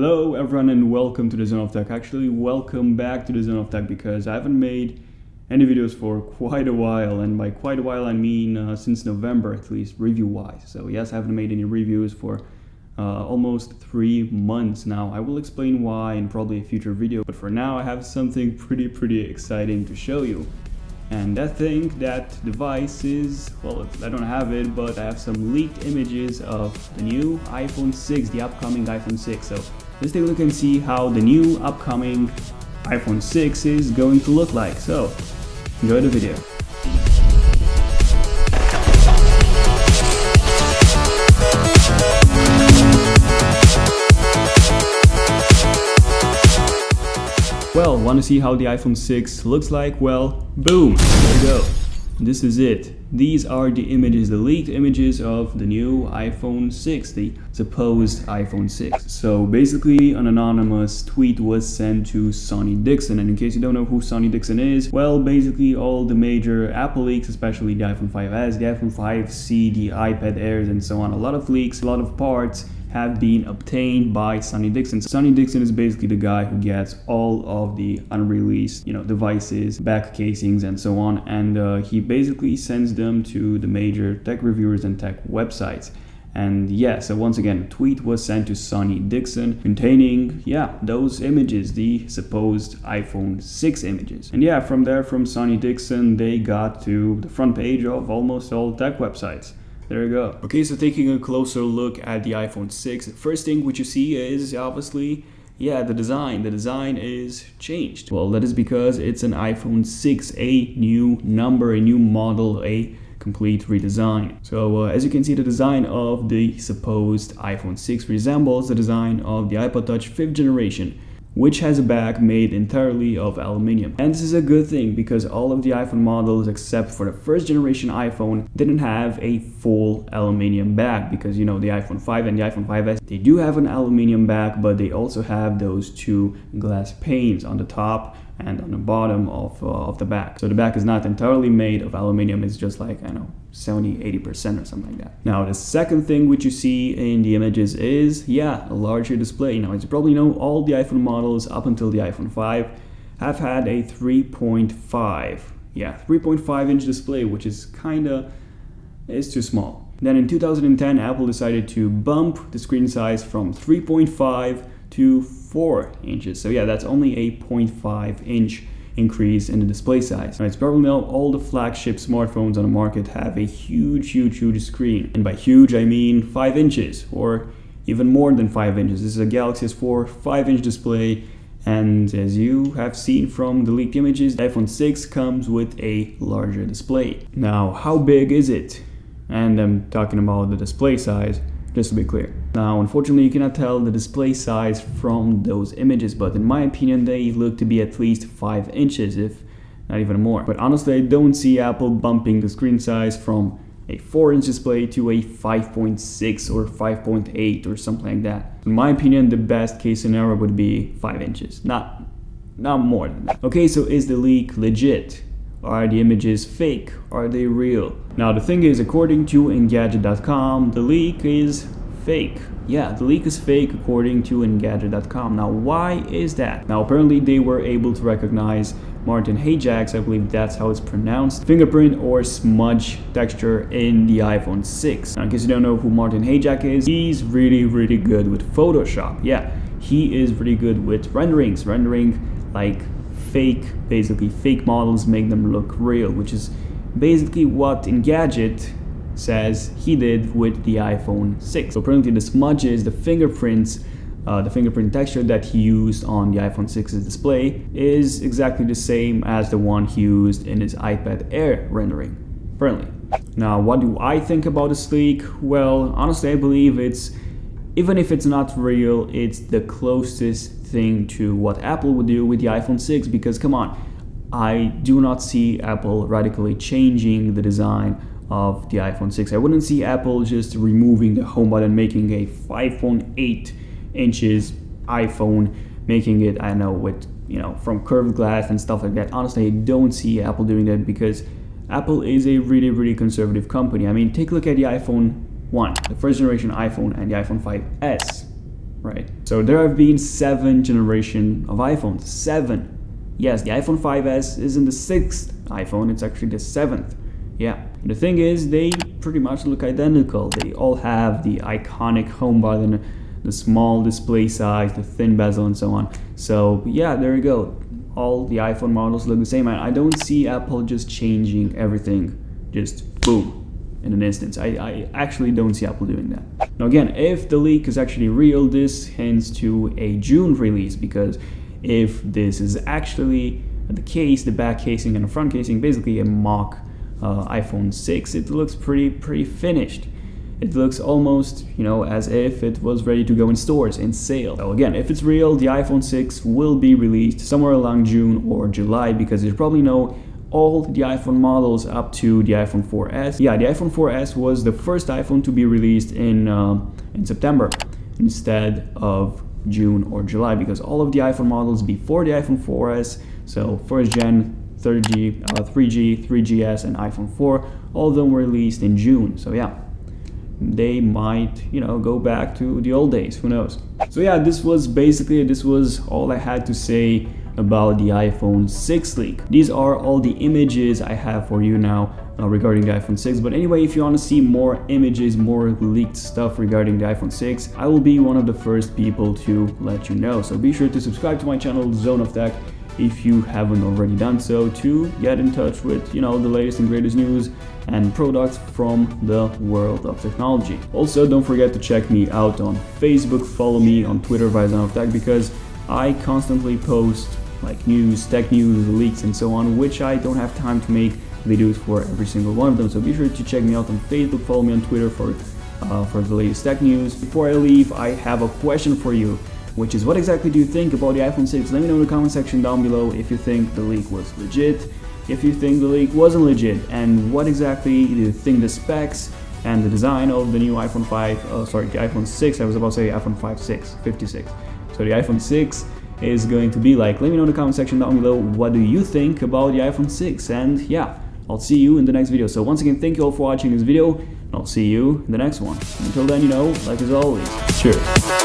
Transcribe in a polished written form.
Hello everyone and welcome to the Zone of Tech. Actually, welcome back to the Zone of Tech because I haven't made any videos for quite a while, and by quite a while I mean since November at least, review-wise. So yes, I haven't made any reviews for almost 3 months now. I will explain why in probably a future video, but for now I have something pretty exciting to show you. And that device is, well, I don't have it, but I have some leaked images of the new iPhone 6, the upcoming iPhone 6. So let's take a look and see how the new upcoming iPhone 6 is going to look like. So enjoy the video. Well, want to see how the iPhone 6 looks like? Well, boom, there you go. This is it. These are the images, the leaked images of the new iPhone 6, the supposed iPhone 6. So basically an anonymous tweet was sent to Sonny Dixon, and in case you don't know who Sonny Dixon is, well, basically all the major Apple leaks, especially the iPhone 5s, the iPhone 5c, the iPad Airs and so on, a lot of leaks, a lot of parts have been obtained by Sonny Dixon. Sonny Dixon is basically the guy who gets all of the unreleased, devices, back casings and so on, and he basically sends them to the major tech reviewers and tech websites. And yeah, so once again, a tweet was sent to Sonny Dixon containing, those images, the supposed iPhone 6 images. And yeah, from there, from Sonny Dixon, they got to the front page of almost all tech websites. There you go. Okay, so taking a closer look at the iPhone 6, the first thing which you see is obviously, the design. The design is changed. Well, that is because it's an iPhone 6, a new number, a new model, a complete redesign. So as you can see, the design of the supposed iPhone 6 resembles the design of the iPod Touch 5th generation, which has a back made entirely of aluminium. And this is a good thing because all of the iPhone models except for the first generation iPhone didn't have a full aluminium back, because the iPhone 5 and the iPhone 5s, they do have an aluminium back, but they also have those two glass panes on the top and on the bottom of the back. So the back is not entirely made of aluminium, it's just like, 70-80% or something like that. Now the second thing which you see in the images is, a larger display. Now, as you probably know, all the iPhone models up until the iPhone 5 have had a 3.5 inch display, which is it's too small. Then in 2010, Apple decided to bump the screen size from 3.5 to 4 inches. So that's only a 0.5 inch increase in the display size. Now, it's probably know all the flagship smartphones on the market have a huge screen. And by huge, I mean 5 inches or even more than 5 inches. This is a Galaxy S4 5-inch display. And as you have seen from the leaked images, the iPhone 6 comes with a larger display. Now, how big is it? And I'm talking about the display size, just to be clear. Now, unfortunately, you cannot tell the display size from those images, but in my opinion, they look to be at least 5 inches, if not even more. But honestly, I don't see Apple bumping the screen size from a 4-inch display to a 5.6 or 5.8 or something like that. In my opinion, the best case scenario would be 5 inches, not more than that. Okay, so is the leak legit? Are the images fake? Are they real? Now the thing is, according to Engadget.com, the leak is fake. The leak is fake according to Engadget.com. Now why is that? Now apparently they were able to recognize Martin Hajak's, I believe that's how it's pronounced, fingerprint or smudge texture in the iPhone 6. Now in case you don't know who Martin Hajak is, he's really good with Photoshop. He is really good with rendering like basically fake models, make them look real, which is basically what Engadget says he did with the iPhone 6. So apparently the smudges, the fingerprints, the fingerprint texture that he used on the iPhone 6's display is exactly the same as the one he used in his iPad Air rendering, apparently. Now, what do I think about this leak? Well, honestly, I believe even if it's not real, it's the closest thing to what Apple would do with the iPhone 6, because come on, I do not see Apple radically changing the design of the iPhone 6. I wouldn't see Apple just removing the home button, making a 5.8 inches iPhone, making it, with, from curved glass and stuff like that. Honestly, I don't see Apple doing that because Apple is a really conservative company. I mean, take a look at the iPhone 1, the first generation iPhone, and the iPhone 5s. right? So there have been 7 generations of iPhones. 7. Yes, the iPhone 5S isn't the 6th iPhone, it's actually the 7th. Yeah, and the thing is, they pretty much look identical. They all have the iconic home button, the small display size, the thin bezel, and so on. So yeah, there you go. All the iPhone models look the same, and I don't see Apple just changing everything, just boom, in an instance. I actually don't see Apple doing that. Now again, if the leak is actually real, this hints to a June release, because if this is actually the case, the back casing and the front casing, basically a mock iPhone 6, it looks pretty finished. It looks almost, as if it was ready to go in stores, in sale. So again, if it's real, the iPhone 6 will be released somewhere along June or July, because you probably know all the iPhone models up to the iPhone 4S. Yeah, the iPhone 4S was the first iPhone to be released in September instead of June or July, because all of the iPhone models before the iPhone 4S, so first gen, 3G, 3GS, and iPhone 4, all of them were released in June. So yeah, they might, go back to the old days, who knows. So yeah, this was all I had to say about the iPhone 6 leak. These are all the images I have for you now regarding the iPhone 6. But anyway, if you want to see more images, more leaked stuff regarding the iPhone 6, I will be one of the first people to let you know. So be sure to subscribe to my channel, Zone of Tech, if you haven't already done so, to get in touch with, the latest and greatest news and products from the world of technology. Also, don't forget to check me out on Facebook, follow me on Twitter via Zone of Tech, because I constantly post like news, tech news, leaks, and so on, which I don't have time to make videos for every single one of them. So be sure to check me out on Facebook, follow me on Twitter for the latest tech news. Before I leave, I have a question for you, which is, what exactly do you think about the iPhone 6? Let me know in the comment section down below if you think the leak was legit, if you think the leak wasn't legit, and what exactly do you think the specs and the design of the new iPhone 6, I was about to say iPhone 56. So the iPhone 6 is going to be like. Let me know in the comment section down below, what do you think about the iPhone 6? And yeah, I'll see you in the next video. So once again, thank you all for watching this video, and I'll see you in the next one. Until then, like as always, cheers.